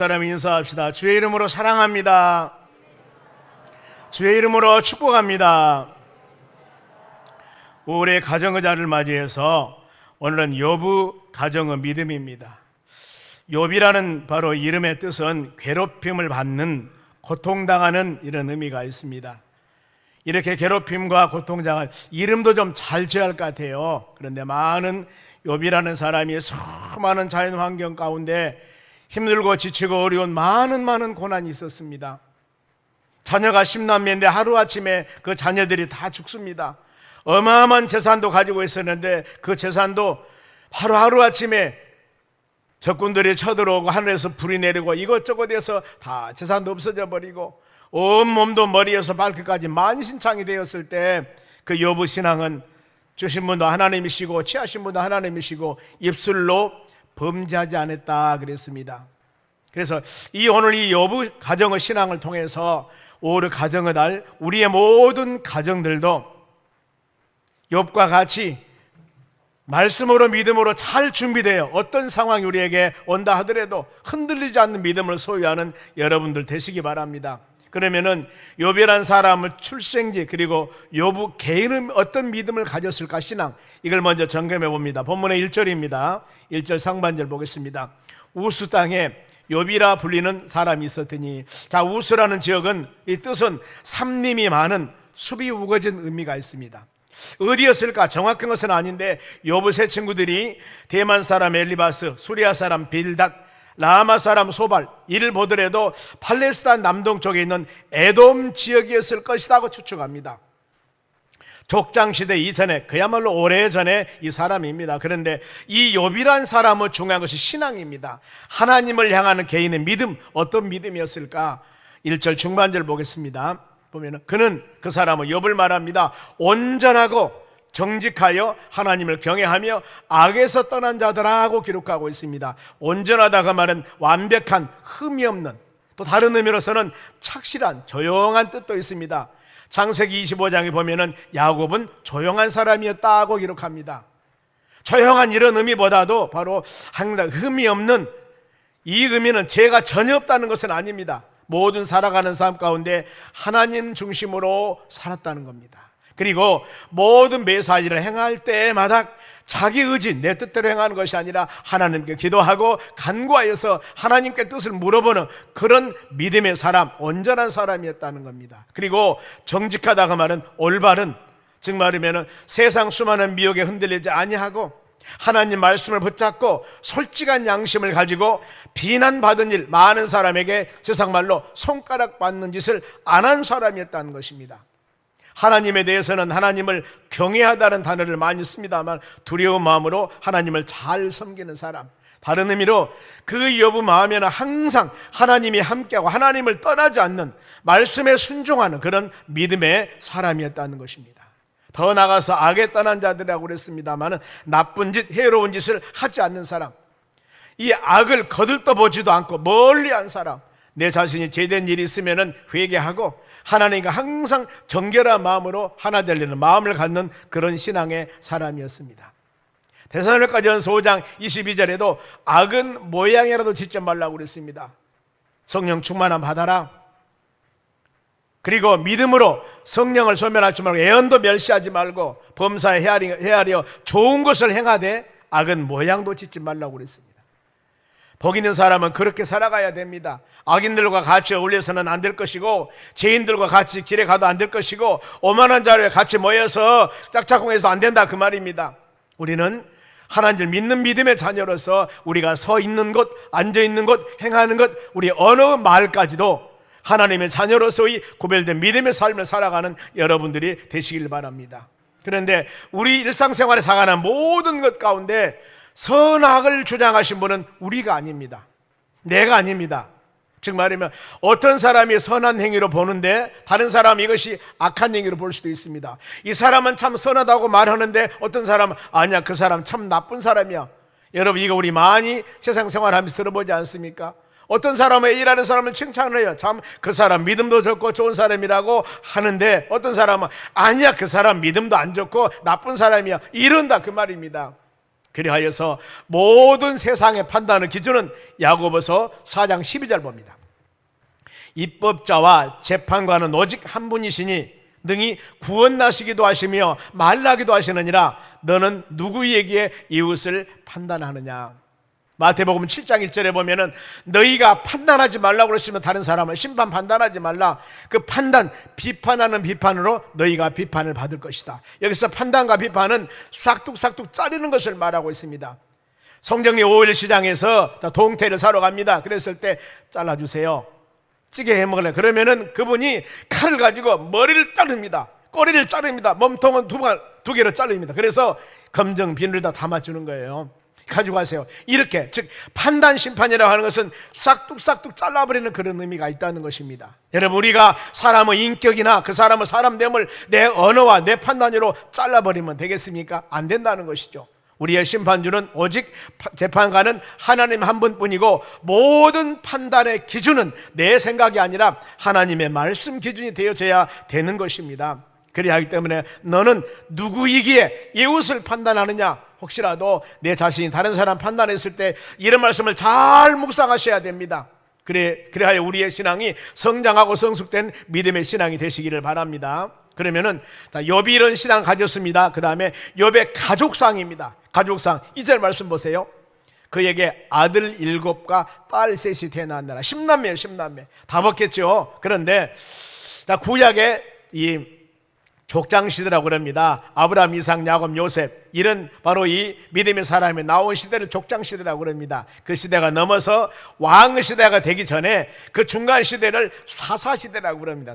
사람 인사합시다. 주의 이름으로 사랑합니다. 주의 이름으로 축복합니다. 올해 가정의 달을 맞이해서 오늘은 욥의 가정의 믿음입니다. 욥이라는 바로 이름의 뜻은 괴롭힘을 받는, 고통당하는 이런 의미가 있습니다. 이렇게 괴롭힘과 고통당한 이름도 좀 잘 지어야 할 것 같아요. 그런데 많은 욥이라는 사람이 수많은 자연 환경 가운데 힘들고 지치고 어려운 많은 고난이 있었습니다. 자녀가 10남매인데 하루아침에 그 자녀들이 다 죽습니다. 어마어마한 재산도 가지고 있었는데 그 재산도 바로 하루아침에 적군들이 쳐들어오고 하늘에서 불이 내리고 이것저것 해서 다 재산도 없어져 버리고 온몸도 머리에서 발끝까지 만신창이 되었을 때 그 욥의 신앙은 주신 분도 하나님이시고 취하신 분도 하나님이시고 입술로 범죄하지 않았다 그랬습니다. 그래서 오늘 이 욥의 가정의 신앙을 통해서 올해 가정의 달 우리의 모든 가정들도 욥과 같이 말씀으로 믿음으로 잘 준비되어 어떤 상황이 우리에게 온다 하더라도 흔들리지 않는 믿음을 소유하는 여러분들 되시기 바랍니다. 그러면은 욥이라는 사람을 출생지 그리고 욥의 개인은 어떤 믿음을 가졌을까 신앙, 이걸 먼저 점검해 봅니다. 본문의 1절입니다. 1절 상반절 보겠습니다. 우스 땅에 욥이라 불리는 사람이 있었더니, 자, 우스라는 지역은 이 뜻은 삼림이 많은 숲이 우거진 의미가 있습니다. 어디였을까 정확한 것은 아닌데 욥의 세 친구들이 대만 사람 엘리바스, 수리아 사람 빌닷, 라마 사람 소발, 이를 보더라도 팔레스타인 남동쪽에 있는 에돔 지역이었을 것이라고 추측합니다. 족장시대 이전에, 그야말로 오래전에 이 사람입니다. 그런데 이 욥이란 사람의 중요한 것이 신앙입니다. 하나님을 향하는 개인의 믿음, 어떤 믿음이었을까? 1절 중반절 보겠습니다. 보면은 그는, 그 사람은 욥을 말합니다. 온전하고 정직하여 하나님을 경외하며 악에서 떠난 자들하고 기록하고 있습니다. 온전하다 그 말은 완벽한, 흠이 없는, 또 다른 의미로서는 착실한, 조용한 뜻도 있습니다. 창세기 25장에 보면은 야곱은 조용한 사람이었다고 기록합니다. 조용한 이런 의미보다도 바로 항상 흠이 없는, 이 의미는 죄가 전혀 없다는 것은 아닙니다. 모든 살아가는 삶 가운데 하나님 중심으로 살았다는 겁니다. 그리고 모든 매사일을 행할 때마다 자기 의지, 내 뜻대로 행하는 것이 아니라 하나님께 기도하고 간구하여서 하나님께 뜻을 물어보는 그런 믿음의 사람, 온전한 사람이었다는 겁니다. 그리고 정직하다 그 말은 올바른, 즉 말하면 세상 수많은 미혹에 흔들리지 아니하고 하나님 말씀을 붙잡고 솔직한 양심을 가지고 비난받은 일, 많은 사람에게 세상 말로 손가락 받는 짓을 안 한 사람이었다는 것입니다. 하나님에 대해서는 하나님을 경외하다는 단어를 많이 씁니다만 두려운 마음으로 하나님을 잘 섬기는 사람, 다른 의미로 그 욥의 마음에는 항상 하나님이 함께하고 하나님을 떠나지 않는, 말씀에 순종하는 그런 믿음의 사람이었다는 것입니다. 더 나아가서 악에 떠난 자들이라고 그랬습니다만 나쁜 짓, 해로운 짓을 하지 않는 사람, 이 악을 거들떠보지도 않고 멀리한 사람, 내 자신이 죄된 일이 있으면 회개하고 하나님과 항상 정결한 마음으로 하나 되려는 마음을 갖는 그런 신앙의 사람이었습니다. 데살로니가전서 5장 22절에도 악은 모양이라도 짓지 말라고 그랬습니다. 성령 충만함 받아라. 그리고 믿음으로 성령을 소멸하지 말고 애언도 멸시하지 말고 범사에 헤아려 좋은 것을 행하되 악은 모양도 짓지 말라고 그랬습니다. 복 있는 사람은 그렇게 살아가야 됩니다. 악인들과 같이 어울려서는 안 될 것이고 죄인들과 같이 길에 가도 안 될 것이고 오만한 자리에 같이 모여서 짝짝꿍해서 안 된다 그 말입니다. 우리는 하나님을 믿는 믿음의 자녀로서 우리가 서 있는 곳, 앉아 있는 곳, 행하는 것, 우리 어느 말까지도 하나님의 자녀로서의 구별된 믿음의 삶을 살아가는 여러분들이 되시길 바랍니다. 그런데 우리 일상생활에 살아가는 모든 것 가운데 선악을 주장하신 분은 우리가 아닙니다. 내가 아닙니다. 즉 말하면 어떤 사람이 선한 행위로 보는데 다른 사람은 이것이 악한 행위로 볼 수도 있습니다. 이 사람은 참 선하다고 말하는데 어떤 사람은 아니야, 그 사람 참 나쁜 사람이야. 여러분, 이거 우리 많이 세상 생활하면서 들어보지 않습니까? 어떤 사람은 일하는 사람을 칭찬을 해요. 참 그 사람 믿음도 좋고 좋은 사람이라고 하는데 어떤 사람은 아니야, 그 사람 믿음도 안 좋고 나쁜 사람이야, 이런다 그 말입니다. 그리하여서 모든 세상의 판단의 기준은 야고보서 4장 12절 봅니다. 입법자와 재판관은 오직 한 분이시니 능히 구원나시기도 하시며 말라기도 하시느니라. 너는 누구에게 이웃을 판단하느냐. 마태복음 7장 1절에 보면은 너희가 판단하지 말라고 그러시면 다른 사람을 심판 판단하지 말라. 그 판단, 비판하는 비판으로 너희가 비판을 받을 것이다. 여기서 판단과 비판은 싹둑싹둑 자르는 것을 말하고 있습니다. 송정리 5일 시장에서 동태를 사러 갑니다. 그랬을 때 잘라주세요. 찌개 해 먹으려 그러면은 그분이 칼을 가지고 머리를 자릅니다. 꼬리를 자릅니다. 몸통은 두 개로 자릅니다. 그래서 검정 비닐에다 담아주는 거예요. 가지고 가세요. 이렇게, 즉 판단 심판이라고 하는 것은 싹둑싹둑 잘라버리는 그런 의미가 있다는 것입니다. 여러분, 우리가 사람의 인격이나 그 사람의 사람됨을 내 언어와 내 판단으로 잘라버리면 되겠습니까? 안 된다는 것이죠. 우리의 심판주는 오직 재판관은 하나님 한 분뿐이고 모든 판단의 기준은 내 생각이 아니라 하나님의 말씀 기준이 되어져야 되는 것입니다. 그리하기 때문에 너는 누구이기에 이웃을 판단하느냐? 혹시라도 내 자신이 다른 사람 판단했을 때 이런 말씀을 잘 묵상하셔야 됩니다. 그래야 우리의 신앙이 성장하고 성숙된 믿음의 신앙이 되시기를 바랍니다. 그러면은 욥이 이런 신앙 가졌습니다. 그 다음에 욥의 가족상입니다. 가족상 2절 말씀 보세요. 그에게 아들 7과 딸 3이 태어났느라. 10남매예요. 10남매 다 먹겠죠. 그런데 구약의 이 족장시대라고 그럽니다. 아브라함, 이삭, 야곱, 요셉, 이런 바로 이 믿음의 사람이 나온 시대를 족장시대라고 그럽니다. 그 시대가 넘어서 왕의 시대가 되기 전에 그 중간 시대를 사사시대라고 그럽니다.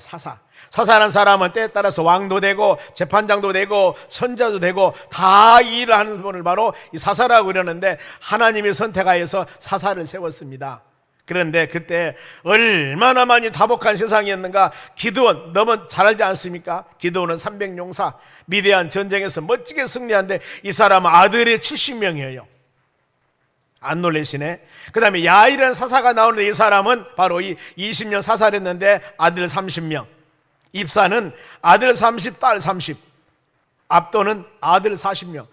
사사라는 사람은 때에 따라서 왕도 되고 재판장도 되고 선자도 되고 다 일을 하는 분을 바로 이 사사라고 그러는데, 하나님이 선택하여서 사사를 세웠습니다. 그런데 그때 얼마나 많이 다복한 세상이었는가. 기드온, 너무 잘 알지 않습니까? 기드온은 300용사, 미디안 전쟁에서 멋지게 승리한데 이 사람은 아들이 70명이에요 안 놀라시네. 그 다음에 야일이라는 사사가 나오는데 이 사람은 바로 이 20년 사사를 했는데 아들 30명. 입사는 아들 30, 딸 30. 압도는 아들 40명.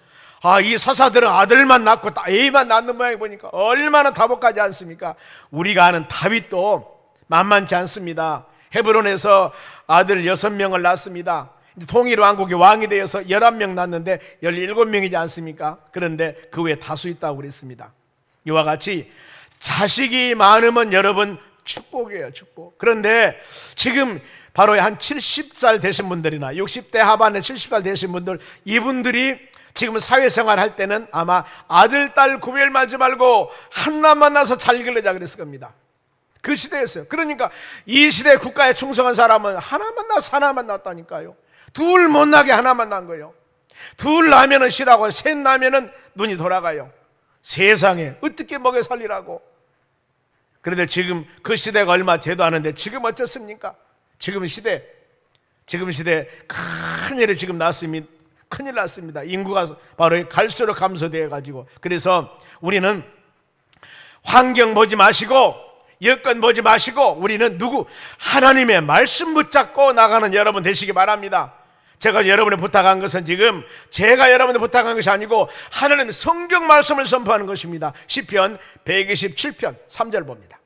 이 사사들은 아들만 낳고 애만 낳는 모양이 보니까 얼마나 다복하지 않습니까? 우리가 아는 다윗도 만만치 않습니다. 헤브론에서 아들 6명을 낳습니다. 통일왕국의 왕이 되어서 11명 낳는데 17명이지 않습니까? 그런데 그 외에 다수 있다고 그랬습니다. 이와 같이 자식이 많으면 여러분 축복이에요, 축복. 그런데 지금 바로 한 70살 되신 분들이나 60대 하반에 70살 되신 분들, 이분들이 지금 사회생활 할 때는 아마 아들, 딸 구별하지 말고 하나만 낳아서 잘 길러자 그랬을 겁니다. 그 시대였어요. 그러니까 이 시대 국가에 충성한 사람은 하나만 낳아서 하나만 낳았다니까요. 둘 못 나게 하나만 낳은 거예요. 둘 낳으면 싫어하고 셋 낳으면 눈이 돌아가요. 세상에 어떻게 먹여 살리라고. 그런데 지금 그 시대가 얼마 되도 않은데 지금 어쩌습니까? 지금 시대 큰일이 지금 났습니다. 큰일 났습니다. 인구가 바로 갈수록 감소되어 가지고. 그래서 우리는 환경 보지 마시고 여건 보지 마시고 우리는 하나님의 말씀 붙잡고 나가는 여러분 되시기 바랍니다. 제가 여러분에 부탁한 것은 지금 제가 여러분에 부탁한 것이 아니고 하나님의 성경 말씀을 선포하는 것입니다. 시편 127편 3절 봅니다.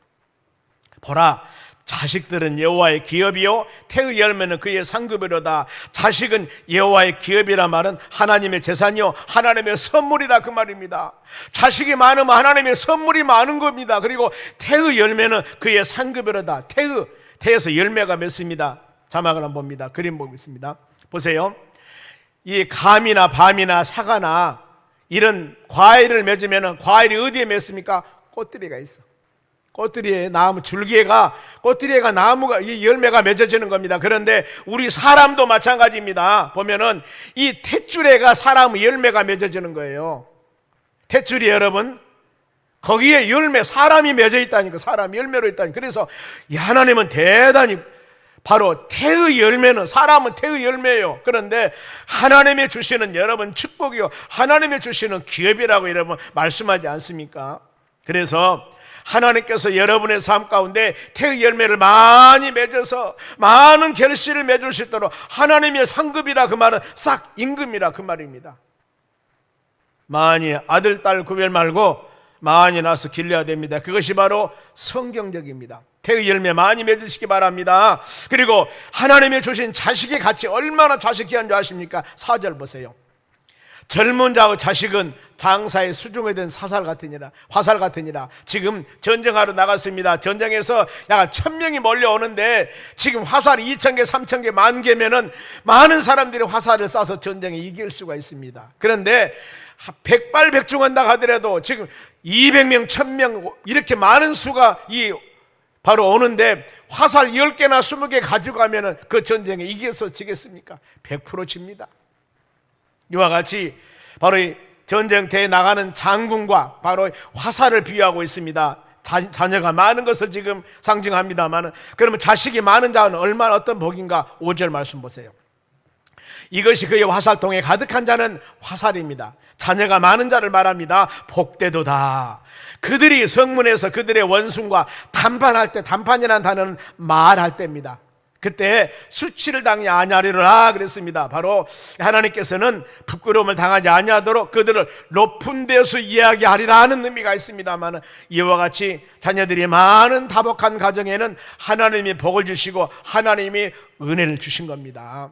보라, 자식들은 여호와의 기업이요 태의 열매는 그의 상급이로다. 자식은 여호와의 기업이라 말은 하나님의 재산이요 하나님의 선물이라 그 말입니다. 자식이 많으면 하나님의 선물이 많은 겁니다. 그리고 태의 열매는 그의 상급이로다. 태에서 열매가 맺습니다. 자막을 한번 봅니다. 그림 보겠습니다. 보세요. 이 감이나 밤이나 사과나 이런 과일을 맺으면 과일이 어디에 맺습니까? 꽃들이가 있어. 꽃들이에 나무 꽃들이가 나무가 이 열매가 맺어지는 겁니다. 그런데 우리 사람도 마찬가지입니다. 보면은 이 탯줄에가 사람의 열매가 맺어지는 거예요. 탯줄이 여러분 거기에 사람이 맺어 있다니까. 사람이 열매로 있다니까. 그래서 하나님은 대단히 바로 태의 열매는 사람은 태의 열매예요. 그런데 하나님이 주시는 여러분 축복이요 하나님이 주시는 기업이라고 여러분 말씀하지 않습니까? 그래서 하나님께서 여러분의 삶 가운데 태의 열매를 많이 맺어서 많은 결실을 맺을 수 있도록 하나님의 상급이라 그 말은 싹 임금이라 그 말입니다. 많이 아들, 딸 구별 말고 많이 낳아서 길러야 됩니다. 그것이 바로 성경적입니다. 태의 열매 많이 맺으시기 바랍니다. 그리고 하나님이 주신 자식의 가치 얼마나 자식 귀한 줄 아십니까? 4절 보세요. 젊은 자의 자식은 장사에 수중에 든 화살 같으니라. 지금 전쟁하러 나갔습니다. 전쟁에서 약 1000명이 몰려오는데 지금 화살이 2000개, 3000개, 10,000개면은 많은 사람들이 화살을 쏴서 전쟁에 이길 수가 있습니다. 그런데 백발백중한다 하더라도 지금 200명, 1000명 이렇게 많은 수가 바로 오는데 화살 10개나 20개 가지고 가면은 그 전쟁에 이겨서 지겠습니까? 100% 집니다. 이와 같이 바로 이 전쟁터에 나가는 장군과 바로 화살을 비유하고 있습니다. 자녀가 많은 것을 지금 상징합니다만, 그러면 자식이 많은 자는 얼마나 어떤 복인가? 5절 말씀 보세요. 이것이 그의 화살통에 가득한 자는 화살입니다. 자녀가 많은 자를 말합니다. 복되도다. 그들이 성문에서 그들의 원수과 담판할 때, 담판이라는 단어는 말할 때입니다. 그때 수치를 당하지 아니하리라 그랬습니다. 바로 하나님께서는 부끄러움을 당하지 아니하도록 그들을 높은 데서 이야기하리라 하는 의미가 있습니다만, 이와 같이 자녀들이 많은 다복한 가정에는 하나님이 복을 주시고 하나님이 은혜를 주신 겁니다.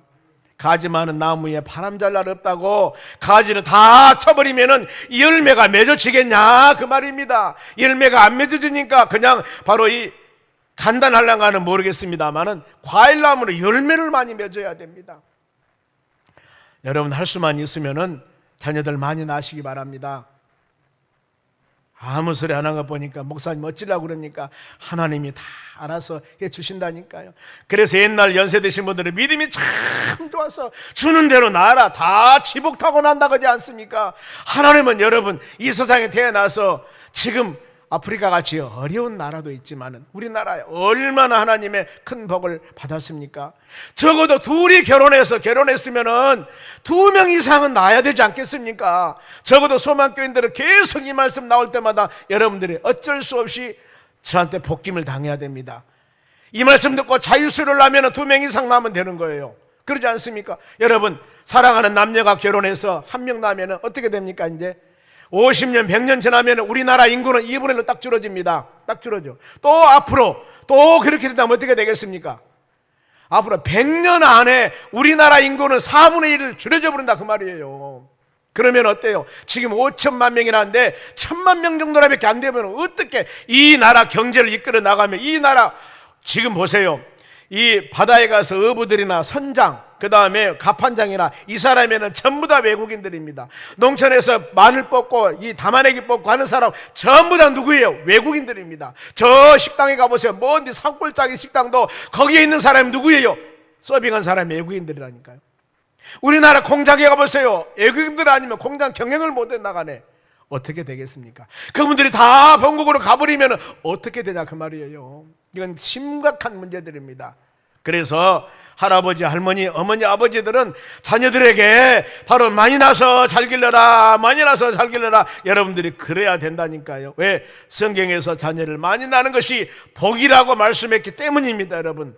가지 많은 나무에 바람 잘 날 없다고 가지를 다 쳐버리면은 열매가 맺어지겠냐 그 말입니다. 열매가 안 맺어지니까 그냥 바로 이 간단할랑가는 모르겠습니다만은 과일나무는 열매를 많이 맺어야 됩니다. 여러분 할 수만 있으면은 자녀들 많이 낳으시기 바랍니다. 아무 소리 안 한 거 보니까 목사님 어찌라고 그럽니까? 하나님이 다 알아서 해주신다니까요. 그래서 옛날 연세 드신 분들은 믿음이 참 좋아서 주는 대로 나라 다 지복 타고 난다 그러지 않습니까? 하나님은 여러분 이 세상에 태어나서 지금 아프리카 같이 어려운 나라도 있지만 우리나라에 얼마나 하나님의 큰 복을 받았습니까? 적어도 둘이 결혼했으면 2명 이상은 낳아야 되지 않겠습니까? 적어도 소망교인들은 계속 이 말씀 나올 때마다 여러분들이 어쩔 수 없이 저한테 복김을 당해야 됩니다. 이 말씀 듣고 자유수를 하면 2명 이상 낳으면 되는 거예요. 그러지 않습니까? 여러분 사랑하는 남녀가 결혼해서 1명 낳으면 어떻게 됩니까? 이제 50년, 100년 지나면 우리나라 인구는 2분의 1로 딱 줄어집니다. 딱 줄어져. 또 앞으로 또 그렇게 된다면 어떻게 되겠습니까? 앞으로 100년 안에 우리나라 인구는 4분의 1을 줄여져 버린다 그 말이에요. 그러면 어때요? 지금 5천만 명이라는데 1000만 명 정도밖에 안 되면 어떻게 이 나라 경제를 이끌어 나가면 이 나라 지금 보세요. 이 바다에 가서 어부들이나 선장, 그 다음에 갑판장이나 이 사람에는 전부 다 외국인들입니다. 농촌에서 마늘 뽑고 이 담아내기 뽑고 하는 사람 전부 다 누구예요? 외국인들입니다. 저 식당에 가보세요. 먼데 산골짜기 식당도 거기에 있는 사람이 누구예요? 서빙한 사람이 외국인들이라니까요. 우리나라 공장에 가보세요. 외국인들 아니면 공장 경영을 못해 나가네. 어떻게 되겠습니까? 그분들이 다 본국으로 가버리면 어떻게 되냐 그 말이에요. 이건 심각한 문제들입니다. 그래서 할아버지, 할머니, 어머니, 아버지들은 자녀들에게 바로 많이 나서 잘 길러라, 많이 나서 잘 길러라. 여러분들이 그래야 된다니까요. 왜? 성경에서 자녀를 많이 낳는 것이 복이라고 말씀했기 때문입니다, 여러분.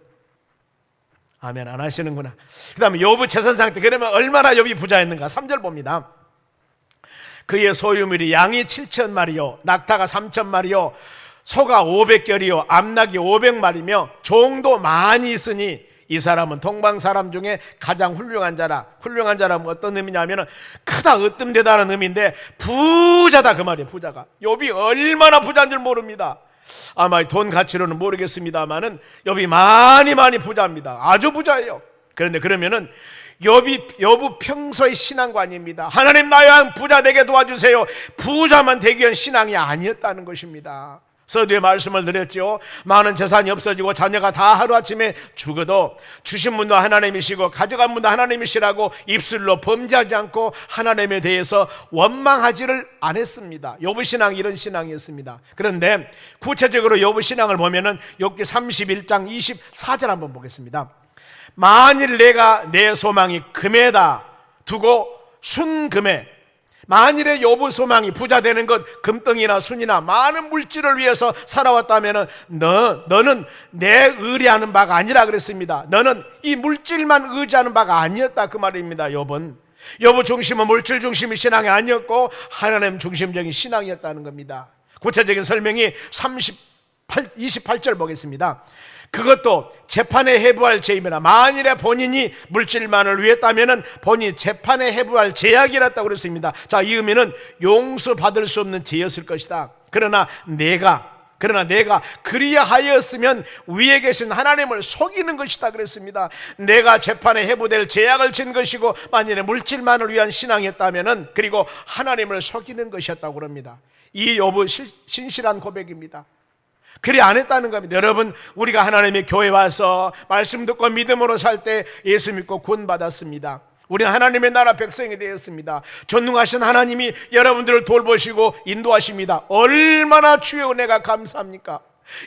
아멘 안 하시는구나. 그 다음에 욥의 재산 상태. 그러면 얼마나 욥이 부자였는가? 3절 봅니다. 그의 소유물이 양이 7,000마리요 낙타가 3,000마리요 소가 500결이요 암낙이 500마리며 종도 많이 있으니 이 사람은 동방 사람 중에 가장 훌륭한 자라. 훌륭한 자라면 어떤 의미냐면 크다, 으뜸되다는 의미인데 부자다 그 말이에요. 부자가. 욥이 얼마나 부자인 줄 모릅니다. 아마 돈 가치로는 모르겠습니다만은 욥이 많이 부자입니다. 아주 부자예요. 그런데 그러면은 욥이 평소의 신앙관입니다. 하나님 나의 부자 되게 도와주세요. 부자만 되기 위한 신앙이 아니었다는 것입니다. 서두에 말씀을 드렸죠. 많은 재산이 없어지고 자녀가 다 하루아침에 죽어도 주신 분도 하나님이시고 가져간 분도 하나님이시라고 입술로 범죄하지 않고 하나님에 대해서 원망하지를 않았습니다. 욥의 신앙이 이런 신앙이었습니다. 그런데 구체적으로 욥의 신앙을 보면은 욥기 31장 24절 한번 보겠습니다. 만일 내가 내 소망이 금에다 두고 순금에, 만일에 욥의 소망이 부자 되는 것, 금덩이나 순이나 많은 물질을 위해서 살아왔다면 너는 내 의뢰하는 바가 아니라 그랬습니다. 너는 이 물질만 의지하는 바가 아니었다 그 말입니다. 욥은 여부 중심은 물질 중심의 신앙이 아니었고 하나님 중심적인 신앙이었다는 겁니다. 구체적인 설명이 28절 보겠습니다. 그것도 재판에 해부할 죄이므나 만일에 본인이 물질만을 위했다면 본인이 재판에 해부할 죄악이었다고 그랬습니다. 자, 이 의미는 용서받을 수 없는 죄였을 것이다. 그러나 내가 그리하였으면 위에 계신 하나님을 속이는 것이다 그랬습니다. 내가 재판에 해부될 죄악을 진 것이고 만일에 물질만을 위한 신앙이었다면 그리고 하나님을 속이는 것이었다고 그럽니다. 이 욥은 신실한 고백입니다. 그리 안 했다는 겁니다. 여러분, 우리가 하나님의 교회 와서 말씀 듣고 믿음으로 살 때 예수 믿고 구원 받았습니다. 우리는 하나님의 나라 백성이 되었습니다. 전능하신 하나님이 여러분들을 돌보시고 인도하십니다. 얼마나 주의 은혜가 감사합니까?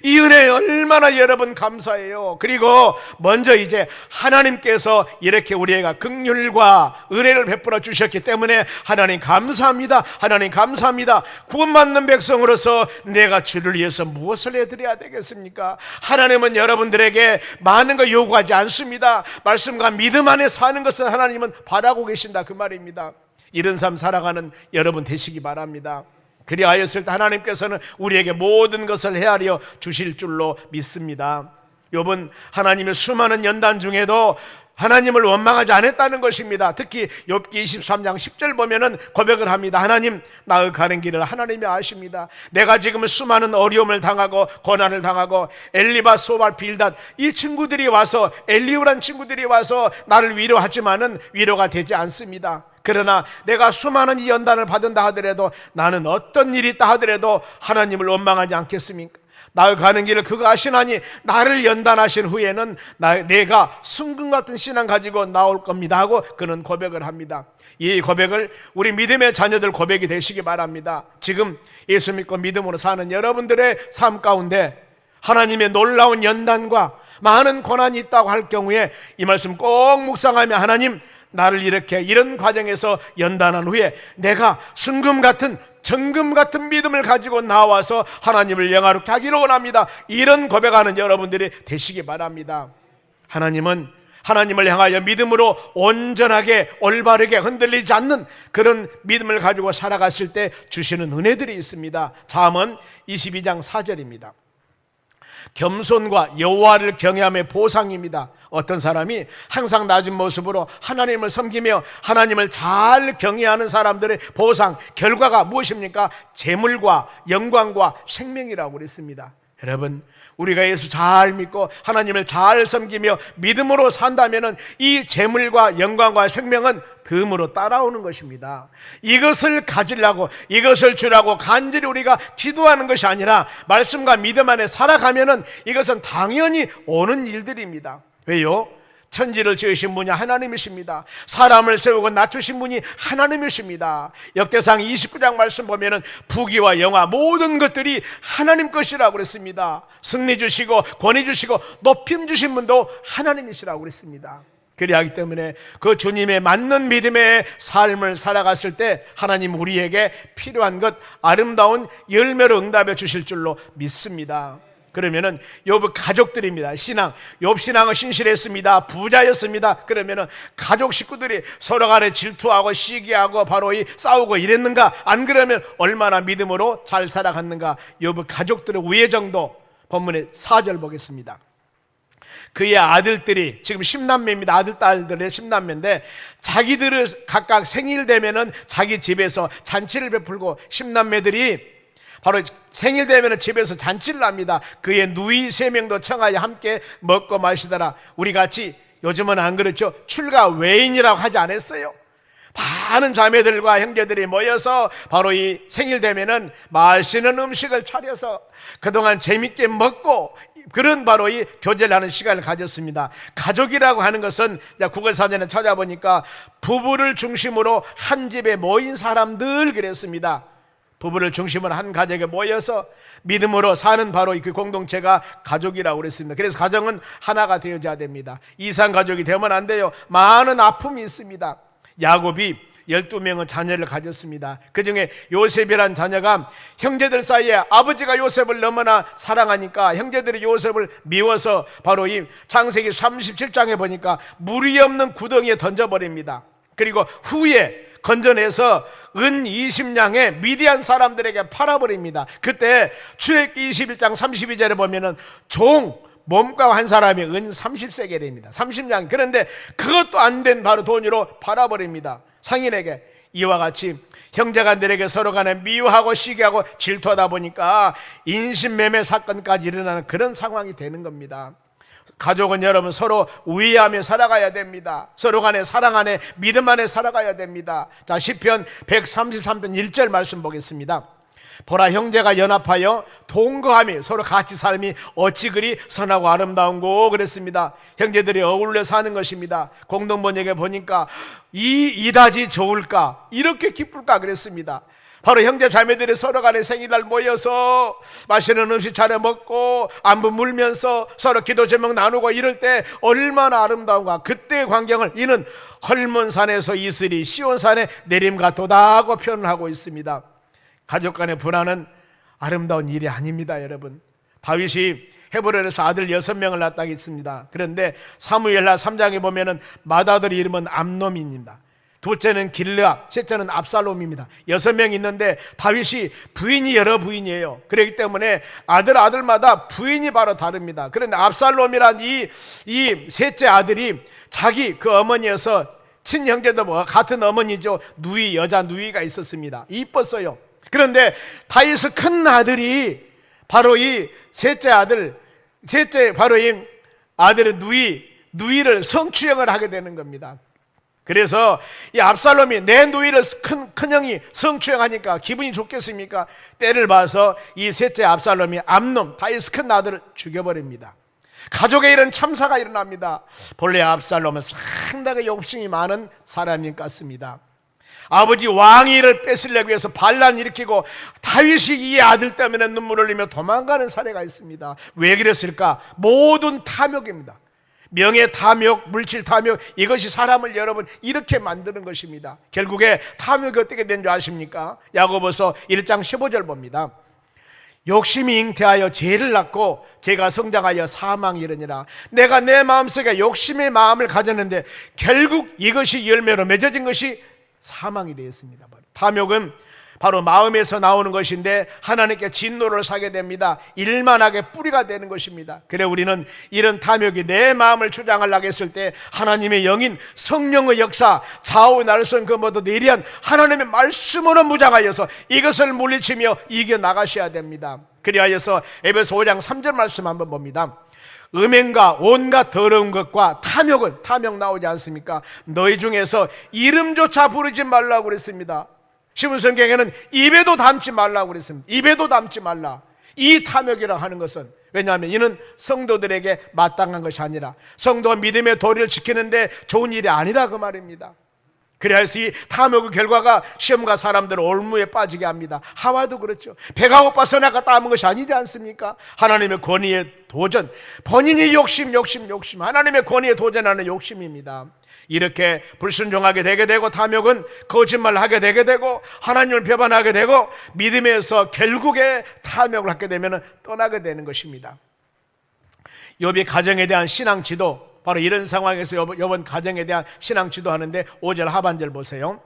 이 은혜에 얼마나 여러분 감사해요. 그리고 먼저 이제 하나님께서 이렇게 우리에게 긍휼과 은혜를 베풀어 주셨기 때문에 하나님 감사합니다. 하나님 감사합니다. 구원받는 백성으로서 내가 주를 위해서 무엇을 해드려야 되겠습니까? 하나님은 여러분들에게 많은 거 요구하지 않습니다. 말씀과 믿음 안에 사는 것을 하나님은 바라고 계신다 그 말입니다. 이런 삶 살아가는 여러분 되시기 바랍니다. 그리하였을 때 하나님께서는 우리에게 모든 것을 헤아려 주실 줄로 믿습니다. 욥은 하나님의 수많은 연단 중에도 하나님을 원망하지 않았다는 것입니다. 특히 욥기 23장 10절 보면은 고백을 합니다. 하나님, 나의 가는 길을 하나님이 아십니다. 내가 지금 수많은 어려움을 당하고 고난을 당하고 엘리바, 소발, 빌닷 이 친구들이 와서 엘리우란 친구들이 와서 나를 위로하지만은 위로가 되지 않습니다. 그러나 내가 수많은 이 연단을 받은다 하더라도 나는 어떤 일이 있다 하더라도 하나님을 원망하지 않겠습니까? 나의 가는 길을 그가 아시나니 나를 연단하신 후에는 내가 순금 같은 신앙 가지고 나올 겁니다 하고 그는 고백을 합니다. 이 고백을 우리 믿음의 자녀들 고백이 되시기 바랍니다. 지금 예수 믿고 믿음으로 사는 여러분들의 삶 가운데 하나님의 놀라운 연단과 많은 고난이 있다고 할 경우에 이 말씀 꼭 묵상하며 하나님, 나를 이렇게 이런 과정에서 연단한 후에 내가 순금 같은 정금 같은 믿음을 가지고 나와서 하나님을 영화롭게 하기를 원합니다. 이런 고백하는 여러분들이 되시기 바랍니다. 하나님은 하나님을 향하여 믿음으로 온전하게 올바르게 흔들리지 않는 그런 믿음을 가지고 살아갔을 때 주시는 은혜들이 있습니다. 잠언 22장 4절입니다. 겸손과 여호와를 경외함의 보상입니다. 어떤 사람이 항상 낮은 모습으로 하나님을 섬기며 하나님을 잘 경외하는 사람들의 보상, 결과가 무엇입니까? 재물과 영광과 생명이라고 그랬습니다. 여러분, 우리가 예수 잘 믿고 하나님을 잘 섬기며 믿음으로 산다면 이 재물과 영광과 생명은 덤으로 따라오는 것입니다. 이것을 가지려고, 이것을 주라고 간절히 우리가 기도하는 것이 아니라 말씀과 믿음 안에 살아가면 이것은 당연히 오는 일들입니다. 왜요? 천지를 지으신 분이 하나님이십니다. 사람을 세우고 낮추신 분이 하나님이십니다. 역대상 29장 말씀 보면은 부귀와 영화 모든 것들이 하나님 것이라고 그랬습니다. 승리 주시고 권위 주시고 높임 주신 분도 하나님이시라고 그랬습니다. 그리하기 때문에 그 주님의 맞는 믿음의 삶을 살아갔을 때 하나님 우리에게 필요한 것 아름다운 열매로 응답해 주실 줄로 믿습니다. 그러면은 욥의 가족들입니다. 욥 신앙은 신실했습니다. 부자였습니다. 그러면은 가족 식구들이 서로 간에 질투하고 시기하고 바로 싸우고 이랬는가? 안 그러면 얼마나 믿음으로 잘 살아갔는가? 욥의 가족들의 우애정도 본문의 4절 보겠습니다. 그의 아들들이 지금 10남매입니다. 아들, 딸들의 10남매인데 자기들을 각각 생일 되면은 자기 집에서 잔치를 베풀고 10남매들이 바로 생일 되면 집에서 잔치를 합니다. 그의 누이 3명도 청하여 함께 먹고 마시더라. 우리 같이 요즘은 안 그렇죠? 출가 외인이라고 하지 않았어요? 많은 자매들과 형제들이 모여서 바로 이 생일 되면은 맛있는 음식을 차려서 그동안 재밌게 먹고 그런 바로 이 교제를 하는 시간을 가졌습니다. 가족이라고 하는 것은 국어사전에 찾아보니까 부부를 중심으로 한 집에 모인 사람들 그랬습니다. 부부를 중심으로 한 가족에 모여서 믿음으로 사는 바로 그 공동체가 가족이라고 그랬습니다. 그래서 가정은 하나가 되어져야 됩니다. 이상 가족이 되면 안 돼요. 많은 아픔이 있습니다. 야곱이 12명의 자녀를 가졌습니다. 그 중에 요셉이란 자녀가 형제들 사이에 아버지가 요셉을 너무나 사랑하니까 형제들이 요셉을 미워서 바로 이 창세기 37장에 보니까 물이 없는 구덩이에 던져버립니다. 그리고 후에 건져내서 은 20냥에 미디안 사람들에게 팔아버립니다. 그때 출애굽기 21장 32절에 보면은 종 몸값 한 사람이 은 30세겔입니다. 30냥. 그런데 그것도 안 된 바로 돈으로 팔아버립니다. 상인에게. 이와 같이 형제간들에게 서로 간에 미워하고 시기하고 질투하다 보니까 인신매매 사건까지 일어나는 그런 상황이 되는 겁니다. 가족은 여러분 서로 우애하며 살아가야 됩니다. 서로 간에 사랑 안에 믿음 안에 살아가야 됩니다. 자, 시편 133편 1절 말씀 보겠습니다. 보라, 형제가 연합하여 동거함이 서로 같이 삶이 어찌 그리 선하고 아름다운고 그랬습니다. 형제들이 어울려 사는 것입니다. 공동번역에 보니까 이다지 좋을까, 이렇게 기쁠까 그랬습니다. 바로 형제 자매들이 서로 간에 생일날 모여서 맛있는 음식 차려 먹고 안부 물면서 서로 기도 제목 나누고 이럴 때 얼마나 아름다운가. 그때의 광경을 이는 헐몬산에서 이슬이 시온산에 내림 같도다고 표현을 하고 있습니다. 가족 간의 불화는 아름다운 일이 아닙니다. 여러분, 다윗이 헤브론에서 아들 6명을 낳았다고 했습니다. 그런데 사무엘하 3장에 보면은 맏아들 이름은 암놈입니다. 둘째는 길르압, 셋째는 압살롬입니다. 6명 있는데 다윗이 부인이 여러 부인이에요. 그렇기 때문에 아들마다 부인이 바로 다릅니다. 그런데 압살롬이란 이 셋째 아들이 자기 그 어머니에서 친형제도 같은 어머니죠. 여자 누이가 있었습니다. 이뻤어요. 그런데 다윗의 큰 아들이 바로 이 바로 이 아들의 누이를 성추행을 하게 되는 겁니다. 그래서 이 압살롬이 내 누이를 큰형이 성추행하니까 기분이 좋겠습니까? 때를 봐서 이 셋째 압살롬이 암놈, 다윗의 큰 아들을 죽여버립니다. 가족에 이런 참사가 일어납니다. 본래 압살롬은 상당히 욕심이 많은 사람인 것 같습니다. 아버지 왕위를 뺏으려고 해서 반란 일으키고 다윗이 이 아들 때문에 눈물을 흘리며 도망가는 사례가 있습니다. 왜 그랬을까? 모든 탐욕입니다. 명예 탐욕, 물질 탐욕, 이것이 사람을 여러분 이렇게 만드는 것입니다. 결국에 탐욕이 어떻게 된 줄 아십니까? 야고보서 1장 15절 봅니다. 욕심이 잉태하여 죄를 낳고 죄가 성장하여 사망이 이르니라. 내가 내 마음속에 욕심의 마음을 가졌는데 결국 이것이 열매로 맺어진 것이 사망이 되었습니다. 탐욕은 바로 마음에서 나오는 것인데 하나님께 진노를 사게 됩니다. 일만하게 뿌리가 되는 것입니다. 그래 우리는 이런 탐욕이 내 마음을 주장하려고 했을 때 하나님의 영인 성령의 역사, 좌우 날선 그 모두 내리한 하나님의 말씀으로 무장하여서 이것을 물리치며 이겨나가셔야 됩니다. 그리하여서 에베소 5장 3절 말씀 한번 봅니다. 음행과 온갖 더러운 것과 탐욕은, 탐욕 나오지 않습니까? 너희 중에서 이름조차 부르지 말라고 그랬습니다. 신약성경에는 입에도 담지 말라고 그랬습니다. 입에도 담지 말라. 이 탐욕이라고 하는 것은, 왜냐하면 이는 성도들에게 마땅한 것이 아니라 성도가 믿음의 도리를 지키는데 좋은 일이 아니라 그 말입니다. 그래서 이 탐욕의 결과가 시험과 사람들을 올무에 빠지게 합니다. 하와도 그렇죠. 배가 고파서 내가 따먹은 것이 아니지 않습니까? 하나님의 권위에 도전, 본인이 욕심, 하나님의 권위에 도전하는 욕심입니다. 이렇게 불순종하게 되게 되고 탐욕은 거짓말을 하게 되게 되고 하나님을 배반하게 되고 믿음에서 결국에 탐욕을 하게 되면 떠나게 되는 것입니다. 욥이 가정에 대한 신앙 지도, 바로 이런 상황에서 욥은 가정에 대한 신앙 지도하는데 5절 하반절 보세요.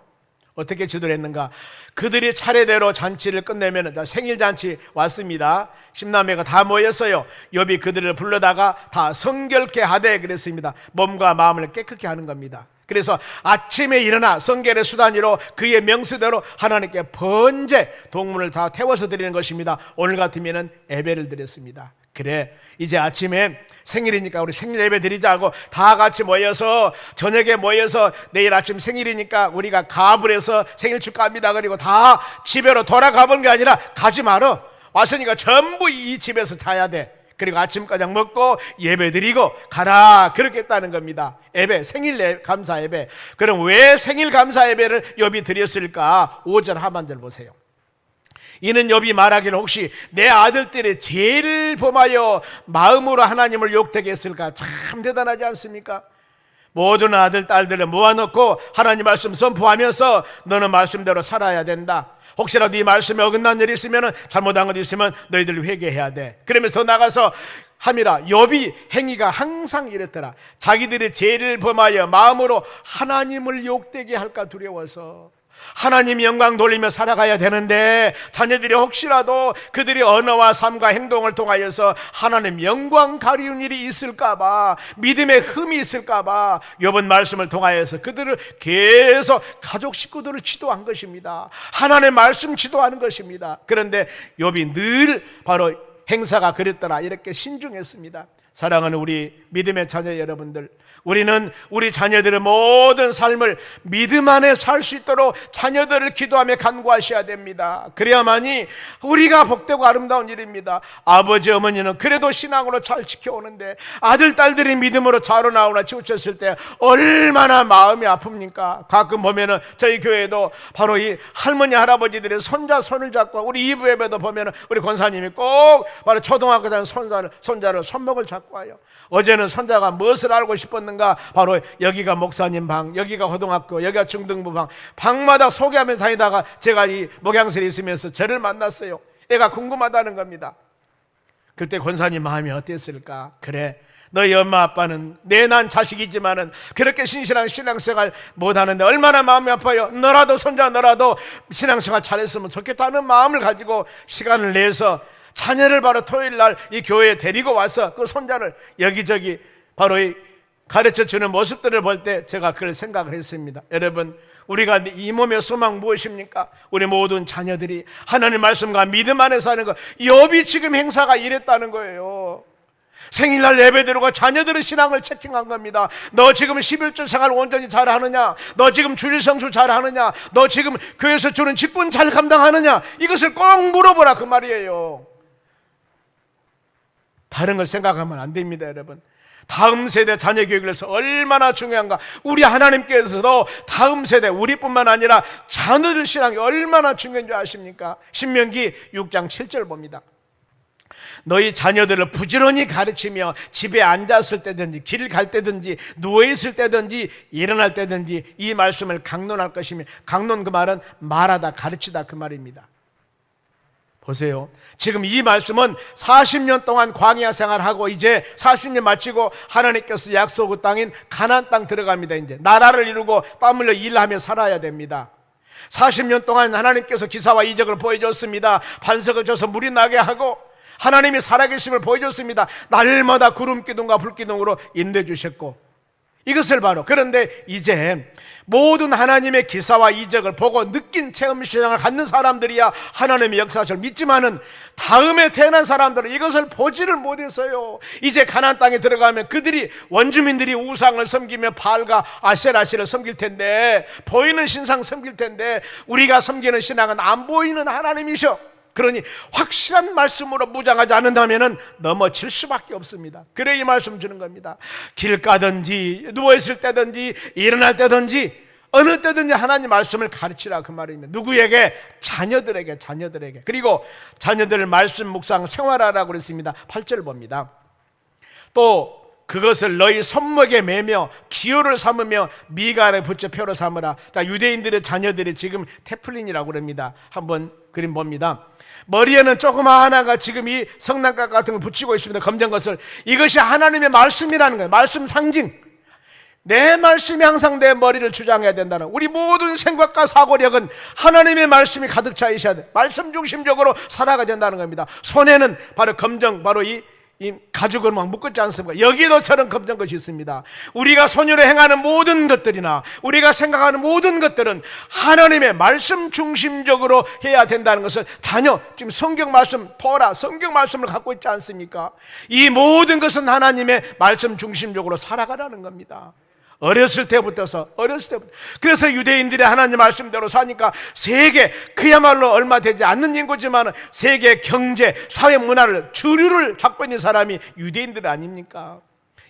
어떻게 지도를 했는가? 그들이 차례대로 잔치를 끝내면 생일잔치 왔습니다. 10남매가 다 모였어요. 욥이 그들을 불러다가 다 성결케 하되 그랬습니다. 몸과 마음을 깨끗게 하는 겁니다. 그래서 아침에 일어나 성결의 수단으로 그의 명수대로 하나님께 번제, 동물을 다 태워서 드리는 것입니다. 오늘 같으면 예배를 드렸습니다. 그래, 이제 아침에 생일이니까 우리 생일 예배 드리자고 다 같이 모여서 저녁에 모여서 내일 아침 생일이니까 우리가 가압을 해서 생일 축하합니다. 그리고 다 집으로 돌아가본 게 아니라 가지 말어. 왔으니까 전부 이 집에서 자야 돼. 그리고 아침까지 먹고 예배 드리고 가라. 그렇게 했다는 겁니다. 예배, 생일 감사 예배. 그럼 왜 생일 감사 예배를 욥이 드렸을까? 5절 하반절 보세요. 이는 욥이 말하기를 혹시 내 아들들의 죄를 범하여 마음으로 하나님을 욕되게 했을까? 참 대단하지 않습니까? 모든 아들, 딸들을 모아놓고 하나님 말씀 선포하면서 너는 말씀대로 살아야 된다. 혹시라도 이 말씀에 어긋난 일이 있으면, 잘못한 것 있으면 너희들 회개해야 돼. 그러면서 더 나가서 함이라. 욥이 행위가 항상 이랬더라. 자기들이 죄를 범하여 마음으로 하나님을 욕되게 할까 두려워서. 하나님 영광 돌리며 살아가야 되는데 자녀들이 혹시라도 그들이 언어와 삶과 행동을 통하여서 하나님 영광 가리운 일이 있을까봐, 믿음의 흠이 있을까봐 욥은 말씀을 통하여서 그들을 계속 가족 식구들을 지도한 것입니다. 하나님의 말씀 지도하는 것입니다. 그런데 욥이 늘 바로 행사가 그랬더라 이렇게 신중했습니다. 사랑하는 우리 믿음의 자녀 여러분들, 우리는 우리 자녀들의 모든 삶을 믿음 안에 살 수 있도록 자녀들을 기도하며 간구하셔야 됩니다. 그래야만이 우리가 복되고 아름다운 일입니다. 아버지 어머니는 그래도 신앙으로 잘 지켜오는데 아들 딸들이 믿음으로 자라나오나 치우쳤을 때 얼마나 마음이 아픕니까? 가끔 보면은 저희 교회도 바로 이 할머니 할아버지들이 손자 손을 잡고, 우리 이부 예배도 보면은 우리 권사님이 꼭 바로 초등학교 다니는 손자를 손목을 잡고 와요. 어제는 손자가 무엇을 알고 싶었는가, 바로 여기가 목사님 방, 여기가 고등학교, 여기가 중등부 방, 방마다 소개하며 다니다가 제가 이 목양실에 있으면서 저를 만났어요. 애가 궁금하다는 겁니다. 그때 권사님 마음이 어땠을까? 그래, 너희 엄마 아빠는 내난 자식이지만은 그렇게 신실한 신앙생활 못하는데 얼마나 마음이 아파요. 너라도 손자 너라도 신앙생활 잘했으면 좋겠다는 마음을 가지고 시간을 내서 자녀를 바로 토요일 날 이 교회에 데리고 와서 그 손자를 여기저기 바로 이 가르쳐 주는 모습들을 볼 때 제가 그걸 생각을 했습니다. 여러분, 우리가 이 몸의 소망 무엇입니까? 우리 모든 자녀들이 하나님 말씀과 믿음 안에 사는 것. 욥이 지금 행사가 이랬다는 거예요. 생일날 예배드리고 자녀들의 신앙을 체킹한 겁니다. 너 지금 11조 생활 온전히 잘하느냐? 너 지금 주일 성수 잘하느냐? 너 지금 교회에서 주는 직분 잘 감당하느냐? 이것을 꼭 물어보라 그 말이에요. 다른 걸 생각하면 안 됩니다, 여러분. 다음 세대 자녀 교육을 해서 얼마나 중요한가. 우리 하나님께서도 다음 세대, 우리뿐만 아니라 자녀들 신앙이 얼마나 중요한 줄 아십니까? 신명기 6장 7절 봅니다. 너희 자녀들을 부지런히 가르치며 집에 앉았을 때든지 길 갈 때든지 누워있을 때든지 일어날 때든지 이 말씀을 강론할 것이며, 강론 그 말은 말하다 가르치다 그 말입니다. 보세요. 지금 이 말씀은 40년 동안 광야 생활하고 이제 40년 마치고 하나님께서 약속의 땅인 가나안 땅 들어갑니다. 이제 나라를 이루고 땀 흘려 일하며 살아야 됩니다. 40년 동안 하나님께서 기사와 이적을 보여줬습니다. 반석을 쳐서 물이 나게 하고 하나님이 살아계심을 보여줬습니다. 날마다 구름 기둥과 불 기둥으로 인도해 주셨고, 이것을 바로, 그런데 이제 모든 하나님의 기사와 이적을 보고 느낀 체험신앙을 갖는 사람들이야 하나님의 역사를 믿지만은 다음에 태어난 사람들은 이것을 보지를 못했어요. 이제 가나안 땅에 들어가면 그들이, 원주민들이 우상을 섬기며 바알과 아세라시를 섬길 텐데, 보이는 신상 섬길 텐데, 우리가 섬기는 신앙은 안 보이는 하나님이셔. 그러니 확실한 말씀으로 무장하지 않는다면 넘어질 수밖에 없습니다. 그래 이 말씀 주는 겁니다. 길 가든지 누워있을 때든지 일어날 때든지 어느 때든지 하나님 말씀을 가르치라 그 말입니다. 누구에게? 자녀들에게. 그리고 자녀들을 말씀 묵상 생활하라고 그랬습니다. 8절 봅니다. 또 그것을 너희 손목에 매며 기호를 삼으며 미간에 붙여 표로 삼으라. 자, 유대인들의 자녀들이 지금 테플린이라고 그럽니다. 한번 그림 봅니다. 머리에는 조그마하나가 지금 이 성난갑 같은 걸 붙이고 있습니다. 검정 것을. 이것이 하나님의 말씀이라는 거예요. 말씀 상징. 내 말씀이 항상 내 머리를 주장해야 된다는, 우리 모든 생각과 사고력은 하나님의 말씀이 가득 차 있어야 돼. 말씀 중심적으로 살아가야 된다는 겁니다. 손에는 바로 검정, 바로 이 가죽을 막 묶었지 않습니까? 여기도 저런 검정 것이 있습니다. 우리가 손으로 행하는 모든 것들이나 우리가 생각하는 모든 것들은 하나님의 말씀 중심적으로 해야 된다는 것을 지금 성경 말씀, 토라 성경 말씀을 갖고 있지 않습니까? 이 모든 것은 하나님의 말씀 중심적으로 살아가라는 겁니다. 어렸을 때부터. 그래서 유대인들이 하나님 말씀대로 사니까 세계, 그야말로 얼마 되지 않는 인구지만 세계 경제, 사회 문화를, 주류를 잡고 있는 사람이 유대인들 아닙니까?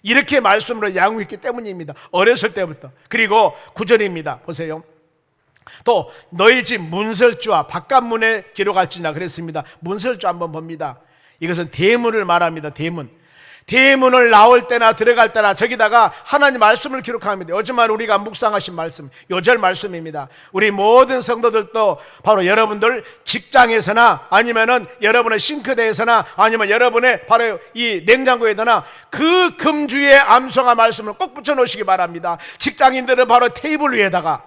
이렇게 말씀으로 양육했기 때문입니다. 어렸을 때부터. 그리고 9절입니다. 보세요. 또 너희 집 문설주와 바깥문에 기록할지나 그랬습니다. 문설주 한번 봅니다. 이것은 대문을 말합니다. 대문. 대문을 나올 때나 들어갈 때나 저기다가 하나님 말씀을 기록합니다. 요즘만 우리가 묵상하신 말씀, 요절 말씀입니다. 우리 모든 성도들도 바로 여러분들 직장에서나 아니면은 여러분의 싱크대에서나 아니면 여러분의 바로 이 냉장고에다나 그 금주의 암송화 말씀을 꼭 붙여 놓으시기 바랍니다. 직장인들은 바로 테이블 위에다가,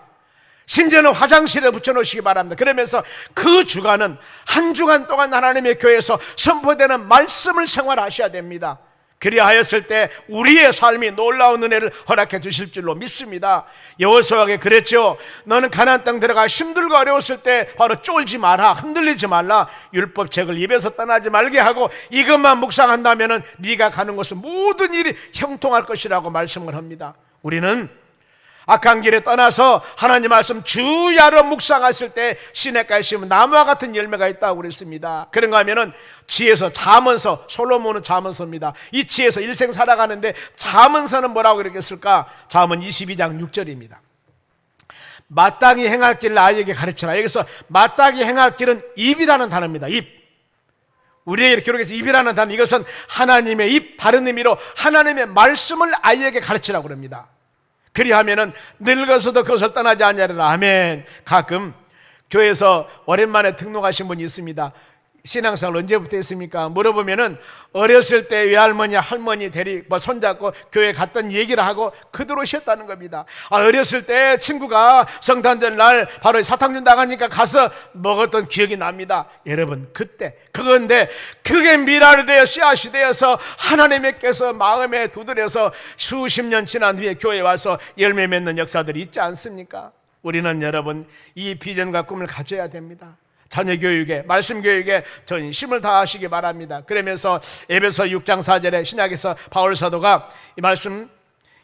심지어는 화장실에 붙여놓으시기 바랍니다. 그러면서 그 주간은 한 주간 동안 하나님의 교회에서 선포되는 말씀을 생활하셔야 됩니다. 그리하였을 때 우리의 삶이 놀라운 은혜를 허락해 주실 줄로 믿습니다. 여호수아에게 그랬죠. 너는 가나안 땅 들어가 힘들고 어려웠을 때 바로 쫄지 마라, 흔들리지 말라, 율법책을 입에서 떠나지 말게 하고 이것만 묵상한다면 네가 가는 곳은 모든 일이 형통할 것이라고 말씀을 합니다. 우리는 악한 길에 떠나서 하나님 말씀 주야로 묵상했을 때 시냇가에 심은 나무와 같은 열매가 있다고 그랬습니다. 그런가 하면은 지에서 잠언서, 솔로몬은 잠언서입니다. 이 지에서 일생 살아가는데 잠언서는 뭐라고 그랬을까? 잠언 22장 6절입니다. 마땅히 행할 길을 아이에게 가르치라. 여기서 마땅히 행할 길은 입이라는 단어입니다. 입. 우리에게 기록해서 입이라는 단어, 이것은 하나님의 입, 다른 의미로 하나님의 말씀을 아이에게 가르치라고 합니다. 그리하면은 늙어서도 그것을 떠나지 않으리라. 아멘. 가끔 교회에서 오랜만에 등록하신 분이 있습니다. 신앙생활 언제부터 했습니까? 물어보면은 어렸을 때 외할머니, 할머니 대리 손잡고 교회 갔던 얘기를 하고 그대로 쉬었다는 겁니다. 어렸을 때 친구가 성탄절 날 바로 사탕 준다고 하니까 가서 먹었던 기억이 납니다. 여러분, 그때 그건데 그게 미랄이 되어 씨앗이 되어서 하나님께서 마음에 두드려서 수십 년 지난 후에 교회에 와서 열매 맺는 역사들이 있지 않습니까? 우리는 여러분 이 비전과 꿈을 가져야 됩니다. 자녀 교육에, 말씀 교육에 전심을 다하시기 바랍니다. 그러면서 에베소 6장 4절에 신약에서 바울 사도가 이 말씀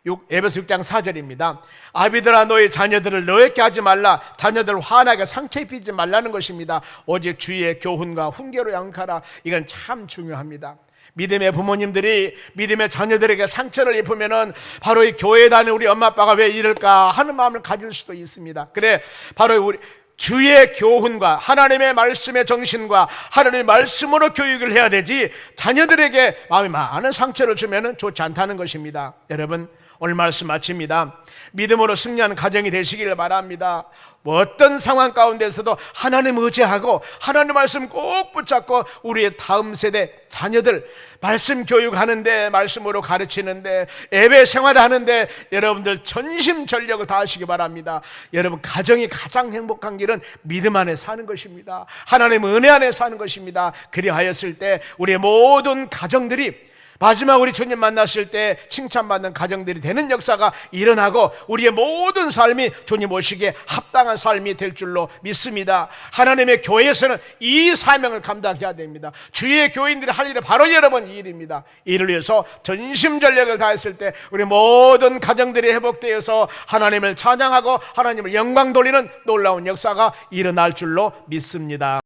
에베소 6장 4절입니다. 아비들아 너희 자녀들을 노엽게 하지 말라. 자녀들 화나게 상처 입히지 말라는 것입니다. 오직 주의 교훈과 훈계로 양육하라. 이건 참 중요합니다. 믿음의 부모님들이 믿음의 자녀들에게 상처를 입으면은 바로 이 교회에 다니는 우리 엄마 아빠가 왜 이럴까 하는 마음을 가질 수도 있습니다. 그래 바로 우리 주의 교훈과 하나님의 말씀의 정신과 하나님의 말씀으로 교육을 해야 되지 자녀들에게 마음이 많은 상처를 주면 좋지 않다는 것입니다. 여러분, 오늘 말씀 마칩니다. 믿음으로 승리하는 가정이 되시기를 바랍니다. 어떤 상황 가운데서도 하나님 의지하고 하나님 말씀 꼭 붙잡고 우리의 다음 세대 자녀들 말씀 교육하는데, 말씀으로 가르치는데, 예배 생활하는데 여러분들 전심전력을 다하시기 바랍니다. 여러분, 가정이 가장 행복한 길은 믿음 안에 사는 것입니다. 하나님 은혜 안에 사는 것입니다. 그리하였을 때 우리의 모든 가정들이 마지막 우리 주님 만났을 때 칭찬받는 가정들이 되는 역사가 일어나고 우리의 모든 삶이 주님 오시기에 합당한 삶이 될 줄로 믿습니다. 하나님의 교회에서는 이 사명을 감당해야 됩니다. 주의 교인들이 할 일은 바로 여러분 이 일입니다. 이를 위해서 전심전력을 다했을 때 우리 모든 가정들이 회복되어서 하나님을 찬양하고 하나님을 영광 돌리는 놀라운 역사가 일어날 줄로 믿습니다.